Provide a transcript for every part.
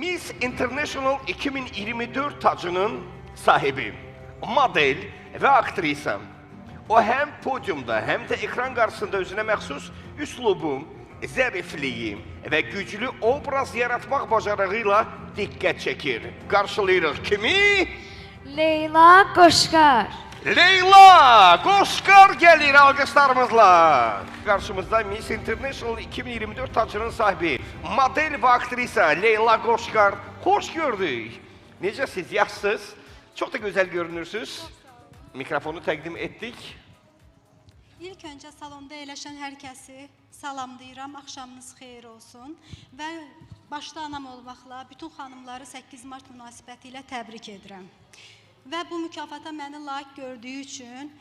Miss International 2024 tacının sahibi, model və aktrisa. O həm podyumda, həm də ekran qarşısında özünə məxsus üslubu, zərifliyi və güclü obraz yaratmaq bacarığıyla diqqət çəkir. Qarşılayırıq kimi? Leyla Qoşqar. Leyla Qoşqar gəlir alqışlarımızla. Qarşımızda Miss International 2024 tacının sahibi, model və aktrisa Leyla Qoşqar. Xoş gördük. Necəsiz, yaxşısınız? Çox da gözəl görünürsünüz. Mikrofonu təqdim etdik. İlk öncə salonda eləşən hər kəsi salamlayıram, axşamınız xeyir olsun və başda anam olmaqla bütün xanımları 8 mart münasibəti ilə təbrik edirəm. Və bu mükafata məni layiq gördüyü üçün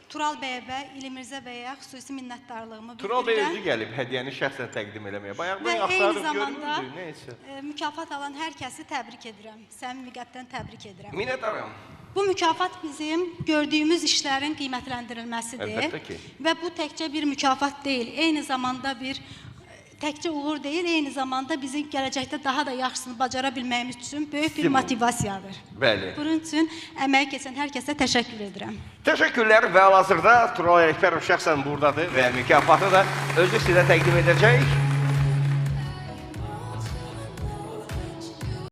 Tural bəyə və İli Mirzə bəyə xüsusi minnətdarlığımı bildirirəm. Tural bəy özü gəlib hədiyəni şəxsən təqdim eləməyə. Bayaqdan axtarıb görmürdük, neysə. Mükafat alan hər kəsi təbrik edirəm, səmimi qəlbdən təbrik edirəm. Minnətdaram. Bu mükafat bizim gördüyümüz işlərin qiymətləndirilməsidir. Əlbəttə ki. Və bu təkcə bir mükafat deyil, eyni zamanda təkcə uğur deyil, eyni zamanda bizim gələcəkdə daha da yaxşısını bacara bilməyimiz üçün böyük bir motivasiyadır. Bəli. Bunun üçün əməyi keçən hər kəsə təşəkkür edirəm. Təşəkkürlər və hal-hazırda Tural Ələkbərov şəxsən buradadır və mükafatı da özü sizə təqdim edəcək.